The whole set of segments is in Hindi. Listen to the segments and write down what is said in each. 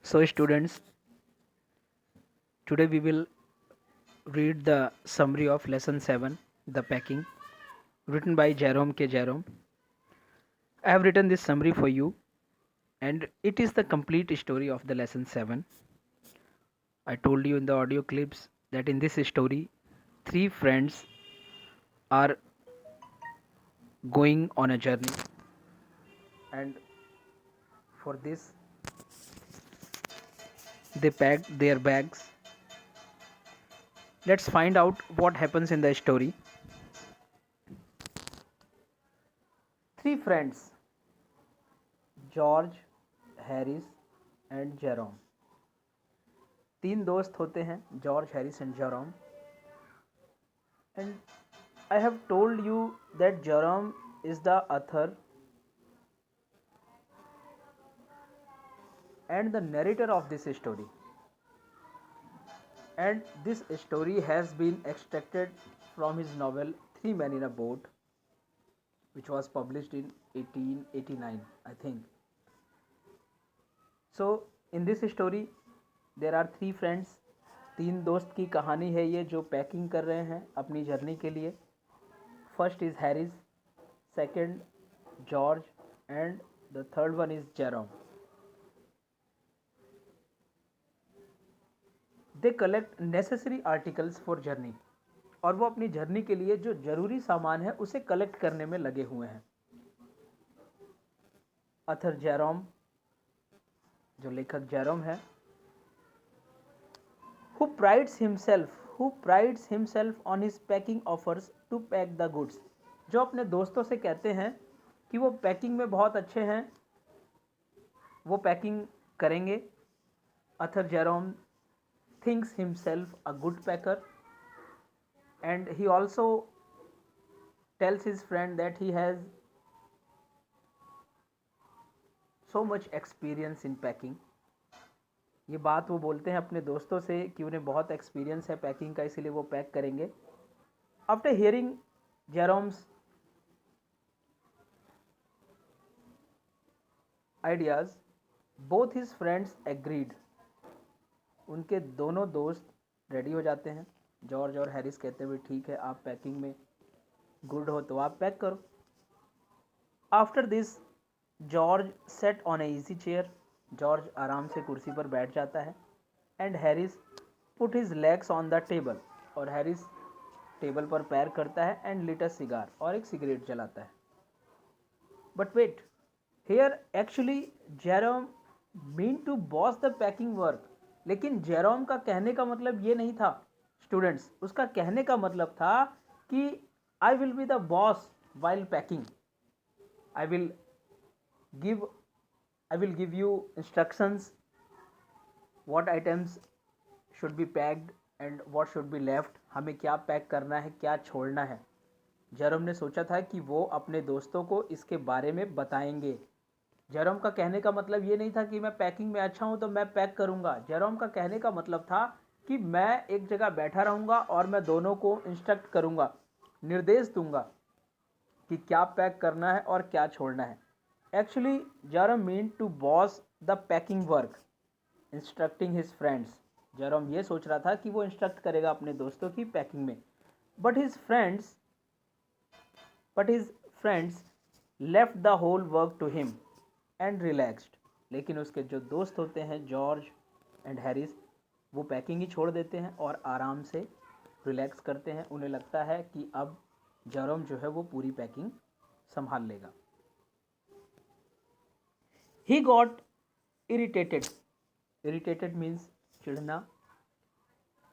So, students, today we will read the summary of lesson 7, The Packing, written by Jerome K. Jerome. I have written this summary for you, and it is the complete story of the lesson 7. I told you in the audio clips that in this story, three friends are going on a journey, and for this, they packed their bags. Let's find out what happens in the story. Three friends, George, Harris and Jerome. तीन दोस्त होते हैं, George, Harris and Jerome. And I have told you that Jerome is the author and the narrator of this story. And this story has been extracted from his novel Three Men in a Boat, which was published in 1889, I think. So in this story there are three friends. तीन दोस्त की कहानी है ये जो पैकिंग कर रहे हैं अपनी जर्नी के लिए. First is Harris, second George and the third one is Jerome. They collect necessary articles for journey. और वो अपनी जर्नी के लिए जो जरूरी सामान है उसे कलेक्ट करने में लगे हुए हैं. अथर जेरोम, जो लेखक जेरोम है, who prides himself on his packing offers to pack the goods. जो अपने दोस्तों से कहते हैं कि वो पैकिंग में बहुत अच्छे हैं, वो पैकिंग करेंगे. Author Jerome thinks himself a good packer, and he also tells his friend that he has so much experience in packing. ये बात वो बोलते हैं अपने दोस्तों से कि उन्हें बहुत एक्सपीरियंस है पैकिंग का, इसीलिए वो पैक करेंगे. After hearing Jerome's ideas, both his friends agreed. उनके दोनों दोस्त रेडी हो जाते हैं. जॉर्ज और हैरिस कहते हुए, ठीक है, आप पैकिंग में गुड हो तो आप पैक करो. After this George set on a easy chair. George आराम से कुर्सी पर बैठ जाता है. And Harris put his legs on the table. और हैरिस टेबल पर पैर करता है एंड लिट अ सिगार, और एक सिगरेट जलाता है. But wait, here actually Jerome mean to boss the packing work. लेकिन जेरोम का कहने का मतलब ये नहीं था स्टूडेंट्स. उसका कहने का मतलब था कि I will be the boss while packing. I will give I will give you instructions what items should be packed and what should be left. हमें क्या पैक करना है, क्या छोड़ना है. जेरोम ने सोचा था कि वो अपने दोस्तों को इसके बारे में बताएंगे. जेरोम का कहने का मतलब ये नहीं था कि मैं पैकिंग में अच्छा हूँ तो मैं पैक करूँगा. जेरोम का कहने का मतलब था कि मैं एक जगह बैठा रहूँगा और मैं दोनों को इंस्ट्रक्ट करूँगा, निर्देश दूंगा कि क्या पैक करना है और क्या छोड़ना है. Actually Jerome mean to boss the packing work, instructing his friends. Jerome ये सोच रहा था कि वो इंस्ट्रक्ट करेगा अपने दोस्तों की पैकिंग में. But his friends left the whole work to him and relaxed. लेकिन उसके जो दोस्त होते हैं जॉर्ज एंड हैरिस, वो पैकिंग ही छोड़ देते हैं और आराम से रिलैक्स करते हैं. उन्हें लगता है कि अब जेरोम जो है वो पूरी पैकिंग संभाल लेगा. He got irritated. Irritated means चिढ़ना.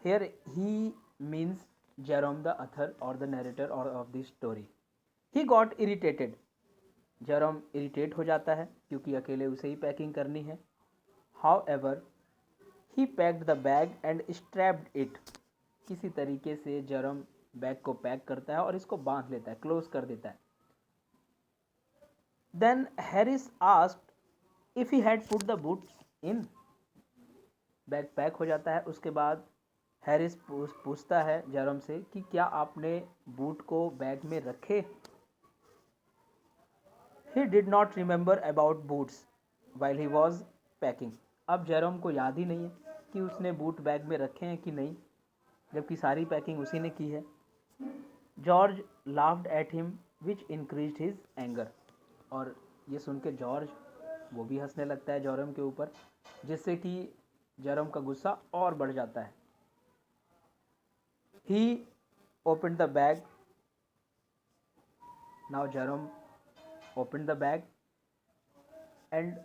Here he means Jerome the author और the narrator of this story. He got irritated. Jerome irritate हो जाता है क्योंकि अकेले उसे ही पैकिंग करनी है. How ever he packed the bag and strapped it. किसी तरीके से जेरोम बैग को पैक करता है और इसको बांध लेता है, क्लोज कर देता है. Then Harris asked if he had put the boots in. Bag pack हो जाता है. उसके बाद हैरिस पूछता है जेरोम से कि क्या आपने बूट को बैग में रखे. He did not remember about boots while he was packing. अब जेरोम को याद ही नहीं है कि उसने बूट बैग में रखे हैं कि नहीं, जबकि सारी पैकिंग उसी ने की है। George laughed at him which increased his anger, और ये सुन के जॉर्ज वो भी हंसने लगता है जेरोम के ऊपर, जिससे कि जेरोम का गुस्सा और बढ़ जाता है। He open the bag, now Jerome open the bag and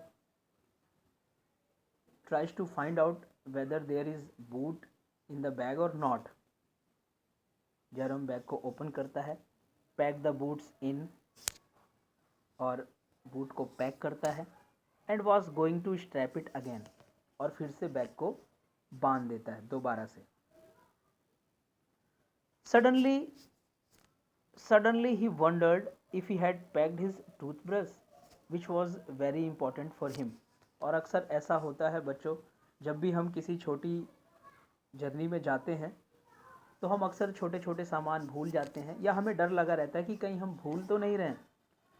tries to find out whether there is boot in the bag or not. Jerome bag को ओपन करता है, पैक द बूट्स इन, और बूट को पैक करता है, and was going to strap it again, और फिर से बैग को बांध देता है दोबारा से। Suddenly he wondered if he had packed his toothbrush which was very important for him. और अक्सर ऐसा होता है बच्चों, जब भी हम किसी छोटी जर्नी में जाते हैं तो हम अक्सर छोटे छोटे सामान भूल जाते हैं, या हमें डर लगा रहता है कि कहीं हम भूल तो नहीं रहे हैं।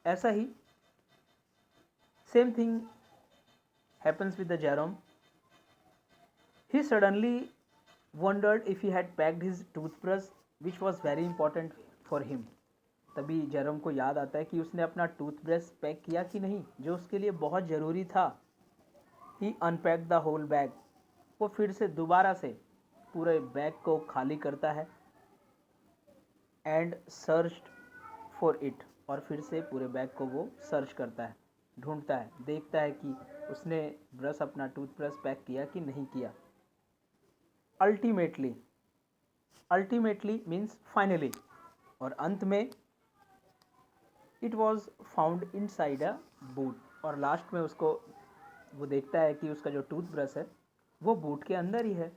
ऐसा ही same thing happens with the Jerome. He suddenly wondered if he had packed his toothbrush which was very important for him. तभी जेरोम को याद आता है कि उसने अपना टूथब्रश पैक किया कि नहीं, जो उसके लिए बहुत ज़रूरी था। ही अनपैक्ड द होल बैग, वो फिर से दोबारा से पूरे बैग को खाली करता है, एंड सर्च्ड फॉर इट, और फिर से पूरे बैग को वो सर्च करता है, ढूंढता है, देखता है कि उसने ब्रश अपना टूथब्रश पैक किया कि नहीं किया। अल्टीमेटली मीन्स फाइनली, और अंत में it was found inside a boot, और लास्ट में उसको वो देखता है कि उसका जो टूथब्रश है वो बूट के अंदर ही है।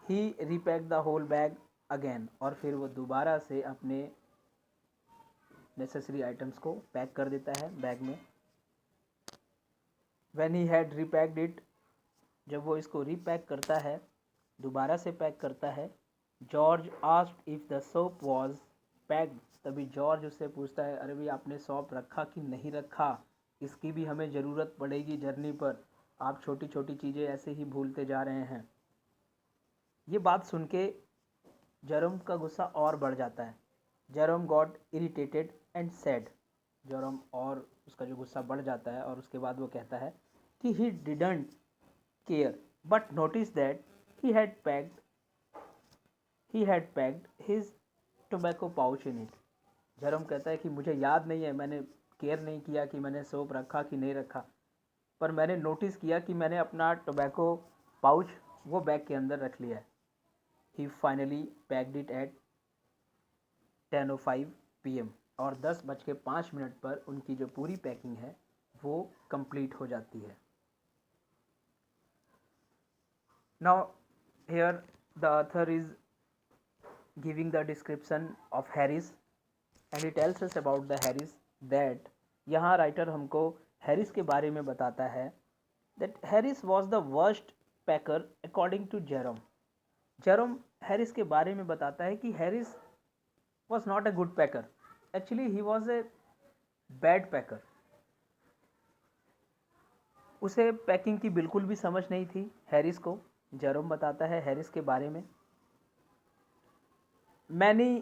He repack the whole bag again, और फिर वो दोबारा से अपने नेसेसरी आइटम्स को पैक कर देता है बैग में। व्हेन ही हैड रीपैक्ड इट, जब वो इसको रीपैक करता है, दोबारा से पैक करता है, George asked if the soap was packed. तभी जॉर्ज उससे पूछता है, अरे भाई आपने सौंप रखा कि नहीं रखा, इसकी भी हमें ज़रूरत पड़ेगी जर्नी पर, आप छोटी छोटी चीज़ें ऐसे ही भूलते जा रहे हैं। ये बात सुन के जेरोम का गुस्सा और बढ़ जाता है। Jerome got irritated and sad, Jerome और उसका जो गुस्सा बढ़ जाता है, और उसके बाद वो कहता है कि he didn't care but notice that he had packed his tobacco pouch in it. Jerome कहता है कि मुझे याद नहीं है, मैंने केयर नहीं किया कि मैंने सोप रखा कि नहीं रखा, पर मैंने नोटिस किया कि मैंने अपना टोबैको पाउच वो बैग के अंदर रख लिया है। He finally packed it at 10:05 PM, और 10:05 पर उनकी जो पूरी पैकिंग है वो कंप्लीट हो जाती है। Now here the author is giving the description of Harris and he tells us about the Harris that, यहाँ राइटर हमको हैरिस के बारे में बताता है that Harris was the worst packer according to Jerome. Jerome Harris के बारे में बताता है कि Harris was not a good packer. Actually, he was a bad packer. उसे पैकिंग की बिल्कुल भी समझ नहीं थी हैरिस को। जेरोम बताता है हैरिस के बारे में, many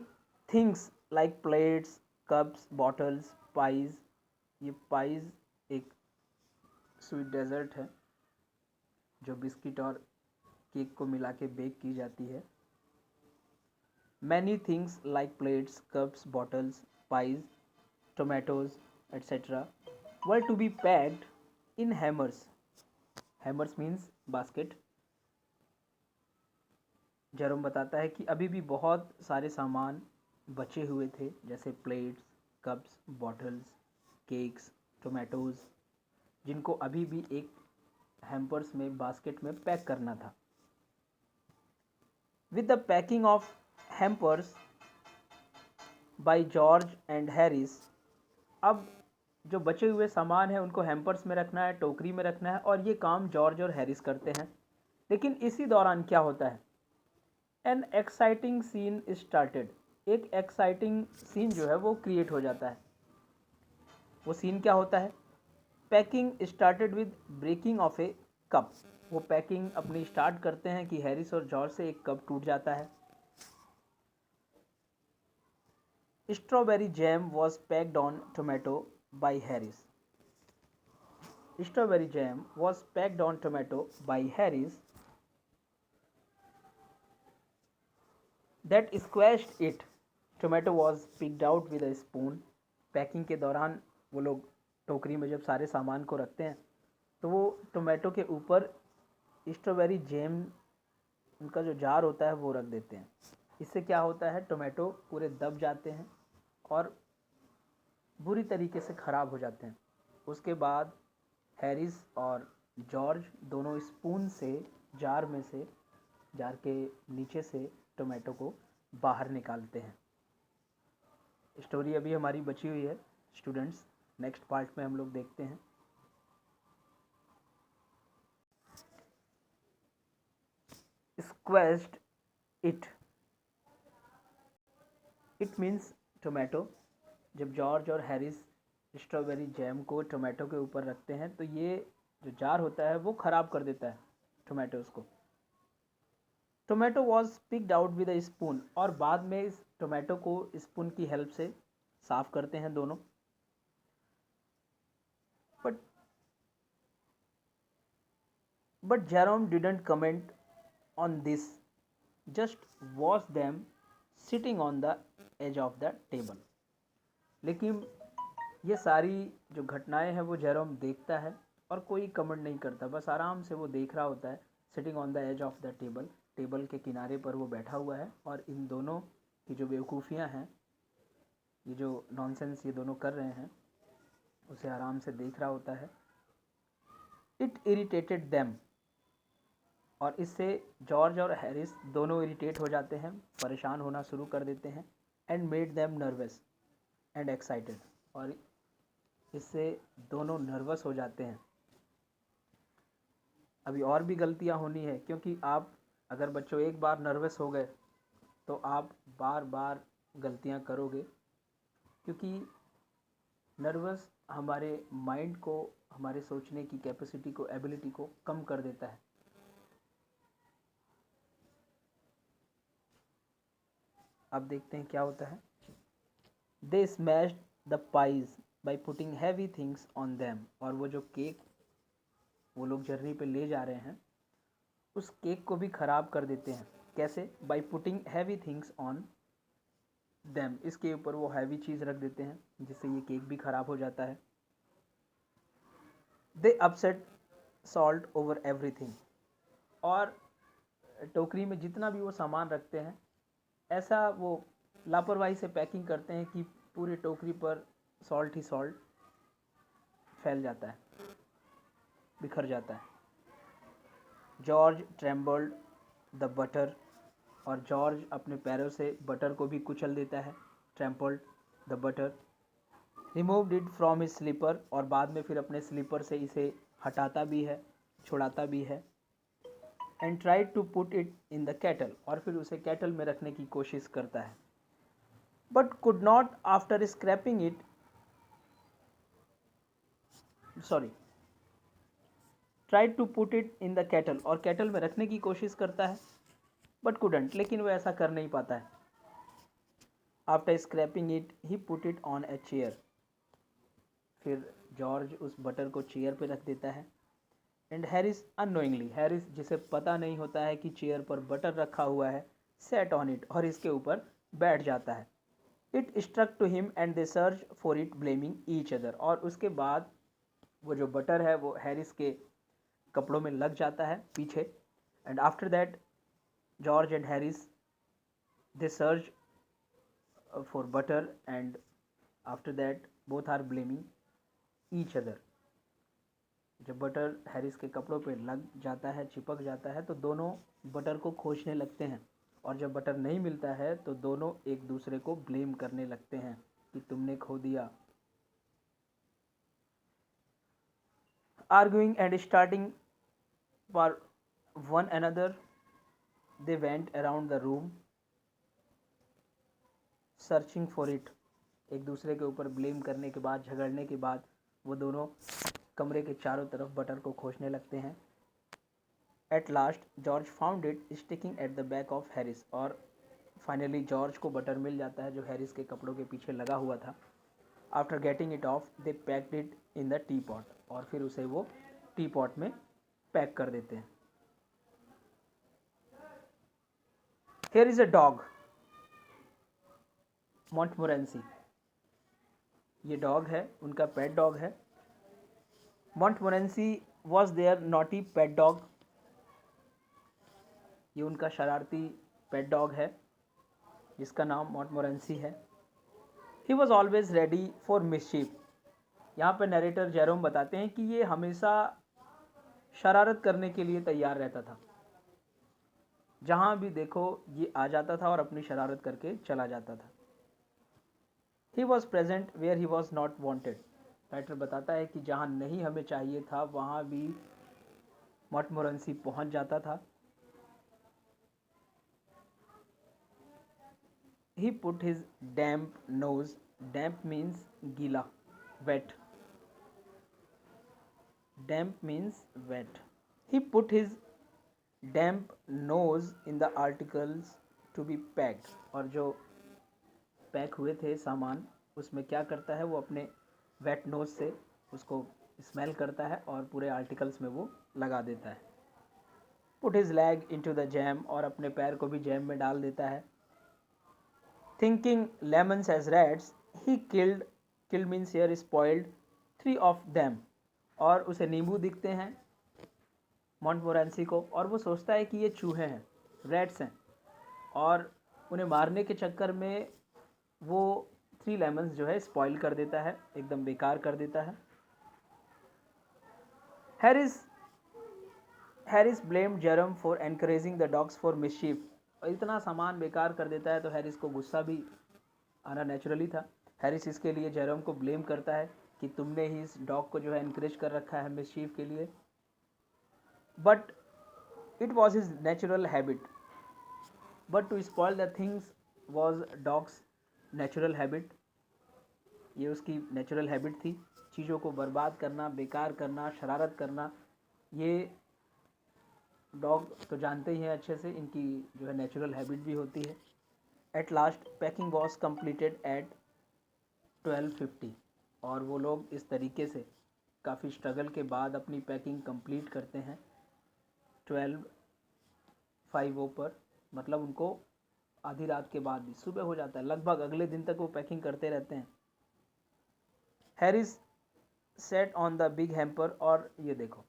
things like plates, cups, bottles, pies. ये पाइज एक स्वीट डेजर्ट है जो बिस्किट और केक को मिला के बेक की जाती है। Many things like plates, cups, bottles, pies, tomatoes, etc. were to be packed in hammers. Hammers means basket. Jerome बताता है कि अभी भी बहुत सारे सामान बचे हुए थे, जैसे plates, cups, bottles, cakes, tomatoes, जिनको अभी भी एक हैम्पर्स में, बास्केट में पैक करना था। With the packing of hampers by George and Harris, अब जो बचे हुए सामान है उनको हैम्पर्स में रखना है, टोकरी में रखना है, और ये काम जॉर्ज और हैरिस करते हैं। लेकिन इसी दौरान क्या होता है, एन एक्साइटिंग सीन स्टार्टेड, एक एक्साइटिंग सीन जो है वो क्रिएट हो जाता है। वो सीन क्या होता है, packing started with breaking of a cup. वो पैकिंग अपनी स्टार्ट करते हैं कि हैरिस और जॉर्ज से एक कप टूट जाता है। Strawberry jam was packed on tomato by Harris. Strawberry jam was packed on tomato by Harris that squashed it. Tomato was picked out with a spoon. Packing के दौरान वो लोग टोकरी में जब सारे सामान को रखते हैं तो वो टोमेटो के ऊपर स्ट्रॉबेरी जैम उनका जो जार होता है वो रख देते हैं। इससे क्या होता है, टोमेटो पूरे दब जाते हैं और बुरी तरीके से ख़राब हो जाते हैं। उसके बाद हैरिस और जॉर्ज दोनों स्पून से जार के नीचे से टोमेटो को बाहर निकालते हैं। स्टोरी अभी हमारी बची हुई है स्टूडेंट्स, नेक्स्ट पार्ट में हम लोग देखते हैं। स्क्वेश्ड इट मीन्स टोमेटो। जब जॉर्ज और हैरिस स्ट्रॉबेरी जैम को टोमेटो के ऊपर रखते हैं तो ये जो जार होता है वो ख़राब कर देता है टोमेटोज़ को। Tomato was picked out with a spoon, और बाद में इस टोमेटो को स्पून की हेल्प से साफ करते हैं दोनों। But Jerome didn't comment on this, just watch them sitting on the edge of the table. लेकिन ये सारी जो घटनाएं हैं वो जेरोम देखता है और कोई कमेंट नहीं करता, बस आराम से वो देख रहा होता है। Sitting on the edge of the table, table के किनारे पर वो बैठा हुआ है और इन दोनों की जो बेवकूफ़ियाँ हैं, ये जो नॉनसेंस ये दोनों कर रहे हैं, उसे आराम से देख रहा होता है। इट इरिटेटेड देम, और इससे जॉर्ज और हैरिस दोनों इरिटेट हो जाते हैं, परेशान होना शुरू कर देते हैं। And made them nervous and excited, और इससे दोनों नर्वस हो जाते हैं। अभी और भी गलतियां होनी है, क्योंकि आप अगर बच्चों एक बार नर्वस हो गए तो आप बार बार गलतियां करोगे, क्योंकि नर्वस हमारे माइंड को, हमारे सोचने की कैपेसिटी को, एबिलिटी को कम कर देता है। अब देखते हैं क्या होता है। They smashed the pies by putting heavy things on them, और वो जो केक वो लोग जर्नी पे ले जा रहे हैं उस केक को भी ख़राब कर देते हैं। कैसे? By putting heavy things on them, इसके ऊपर वो हैवी चीज़ रख देते हैं जिससे ये केक भी ख़राब हो जाता है। दे अपसेट सॉल्ट ओवर एवरीथिंग, और टोकरी में जितना भी वो सामान रखते हैं ऐसा वो लापरवाही से पैकिंग करते हैं कि पूरी टोकरी पर सॉल्ट ही सॉल्ट फैल जाता है, बिखर जाता है। जॉर्ज ट्रेम्बल्ड द बटर, और जॉर्ज अपने पैरों से बटर को भी कुचल देता है। Trampled the butter, removed it from his slipper, और बाद में फिर अपने स्लीपर से इसे हटाता भी है, छुड़ाता भी है। And tried to put it in the kettle, और फिर उसे केटल में रखने की कोशिश करता है। But could not after scraping it, tried to put it in the kettle, और केटल में रखने की कोशिश करता है, बट कुडंट, लेकिन वो ऐसा कर नहीं पाता है। After scraping it he put it on a chair, फिर जॉर्ज उस बटर को चेयर पे रख देता है। एंड हैरिस अननोइंगली, हैरिस जिसे पता नहीं होता है कि चेयर पर बटर रखा हुआ है, सेट ऑन इट, और इसके ऊपर बैठ जाता है। It struck to him and they search for it blaming each other, और उसके बाद वो जो बटर है वो हैरिस के कपड़ों में लग जाता है पीछे। And after that George and Harris they search for butter, and after that both are blaming each other. जब बटर हैरिस के कपड़ों पे लग जाता है, चिपक जाता है, तो दोनों बटर को खोजने लगते हैं, और जब बटर नहीं मिलता है तो दोनों एक दूसरे को ब्लेम करने लगते हैं कि तुमने खो दिया। Arguing and starting for one another, they went around the room searching for it. एक दूसरे के ऊपर ब्लेम करने के बाद, झगड़ने के बाद वो दोनों कमरे के चारों तरफ बटर को खोजने लगते हैं। At last George found it sticking at the back of Harris, और फाइनली जॉर्ज को बटर मिल जाता है जो हैरिस के कपड़ों के पीछे लगा हुआ था। After getting it of they packed it in the T pot, और फिर उसे वो टी पॉट में पैक कर देते हैं। Here is a dog, Montmorency, ये डॉग है, उनका पेट डॉग है। Montmorency was their naughty pet dog, ये उनका शरारती पेट डॉग है जिसका नाम मॉन्टमोरेंसी है। He was always ready for mischief, यहाँ पर नरेटर जेरोम बताते हैं कि ये हमेशा शरारत करने के लिए तैयार रहता था। जहाँ भी देखो ये आ जाता था और अपनी शरारत करके चला जाता था। He was present where he was not wanted, writer बताता है कि जहाँ नहीं हमें चाहिए था वहाँ भी मॉन्टमोरेंसी पहुँच जाता था। He put his damp nose, damp means गीला, wet, damp means wet. He put his damp nose in the articles to be packed, और जो पैक हुए थे सामान उसमें क्या करता है वो अपने वेट नोज से उसको स्मेल करता है और पूरे आर्टिकल्स में वो लगा देता है। Put his leg into the jam, और अपने पैर को भी जैम में डाल देता है। Thinking lemons as rats he killed means here spoiled 3 of them, और उसे नींबू दिखते हैं मॉन्टमोरेंसी को, और वो सोचता है कि ये चूहे हैं, रैट्स हैं, और उन्हें मारने के चक्कर में वो 3 लेमन्स जो है स्पॉइल कर देता है, एकदम बेकार कर देता है। Harris blamed Jerome for encouraging the dogs for mischief, और इतना सामान बेकार कर देता है तो हैरिस को गुस्सा भी आना नेचुरली था। हैरिस इसके लिए जेरम को ब्लेम करता है कि तुमने ही इस डॉग को जो है इनकरेज कर रखा है मिसचीफ के लिए। But it was his natural habit, but to spoil the things was dog's natural habit, ये उसकी नेचुरल हैबिट थी, चीज़ों को बर्बाद करना, बेकार करना, शरारत करना। ये डॉग तो जानते ही हैं अच्छे से, इनकी जो है नेचुरल हैबिट भी होती है। At last packing was completed at 12:50, और वो लोग इस तरीके से काफ़ी स्ट्रगल के बाद अपनी पैकिंग कंप्लीट करते हैं 12:05 पर, मतलब उनको आधी रात के बाद भी सुबह हो जाता है, लगभग अगले दिन तक वो पैकिंग करते रहते हैं। Harris set on the big hamper, और ये देखो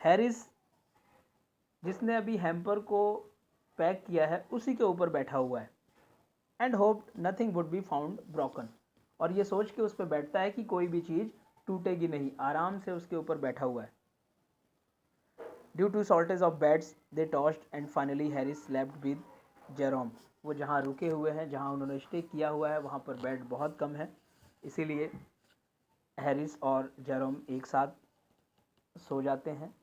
हैरिस जिसने अभी हैम्पर को पैक किया है उसी के ऊपर बैठा हुआ है। And hoped nothing would be found broken, और ये सोच के उस पर बैठता है कि कोई भी चीज़ टूटेगी नहीं, आराम से उसके ऊपर बैठा हुआ है। Due to shortage of beds they tossed and finally Harris slept with Jerome, वो जहाँ रुके हुए हैं, जहाँ उन्होंने स्टे किया हुआ है वहाँ पर बेड बहुत कम है, इसीलिए हैरिस और जेरोम एक साथ सो जाते हैं।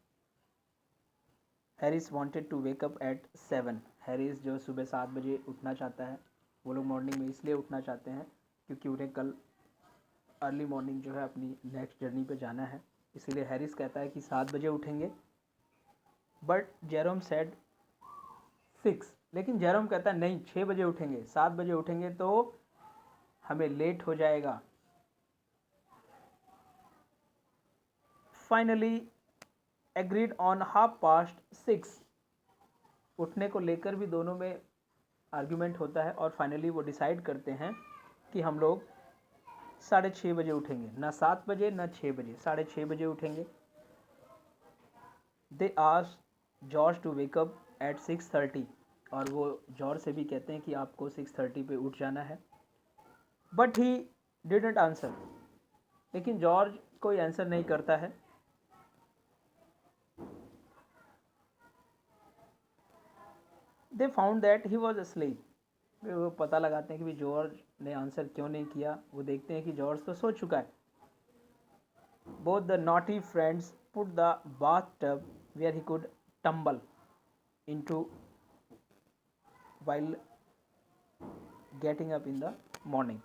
Harris wanted to wake up at 7, Harris जो सुबह 7 बजे उठना चाहता है, वो लोग मॉर्निंग में इसलिए उठना चाहते हैं क्योंकि उन्हें कल अर्ली मॉर्निंग जो है अपनी नेक्स्ट जर्नी पे जाना है, इसीलिए हैरिस कहता है कि 7 बजे उठेंगे। बट जेरोम सेड 6, लेकिन जेरोम कहता है नहीं 6 बजे उठेंगे, 7 बजे उठेंगे तो हमें लेट हो जाएगा। फाइनली एग्रीड ऑन 6:30, उठने को लेकर भी दोनों में आर्ग्यूमेंट होता है, और फाइनली वो डिसाइड करते हैं कि हम लोग 6:30 बजे उठेंगे, ना 7 बजे ना 6 बजे, 6:30 बजे उठेंगे। They asked George to wake up at 6:30, और वो जॉर्ज से भी कहते हैं कि आपको 6:30 पे उठ जाना है। बट ही डिडंट आंसर, लेकिन जॉर्ज कोई आंसर नहीं करता है। They found that he was asleep, वो पता लगाते हैं कि भी जॉर्ज ने आंसर क्यों नहीं किया, वो देखते हैं कि जॉर्ज तो सो चुका है। Both the naughty friends put the bath tub where he could tumble into while getting up in the morning.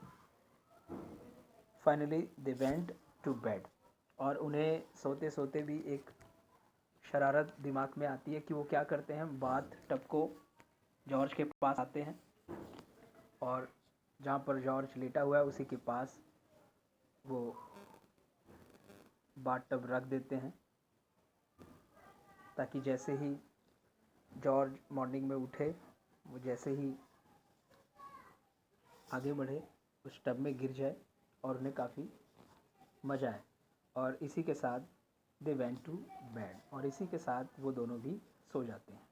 Finally they went to bed. और उन्हें सोते सोते भी एक शरारत दिमाग में आती है कि वो क्या करते हैं, बाथ टब को जॉर्ज के पास आते हैं और जहाँ पर जॉर्ज लेटा हुआ है उसी के पास वो बाथ टब रख देते हैं, ताकि जैसे ही जॉर्ज मॉर्निंग में उठे, वो जैसे ही आगे बढ़े उस टब में गिर जाए और उन्हें काफ़ी मज़ा आए। और इसी के साथ दे वेंट टू बेड, और इसी के साथ वो दोनों भी सो जाते हैं।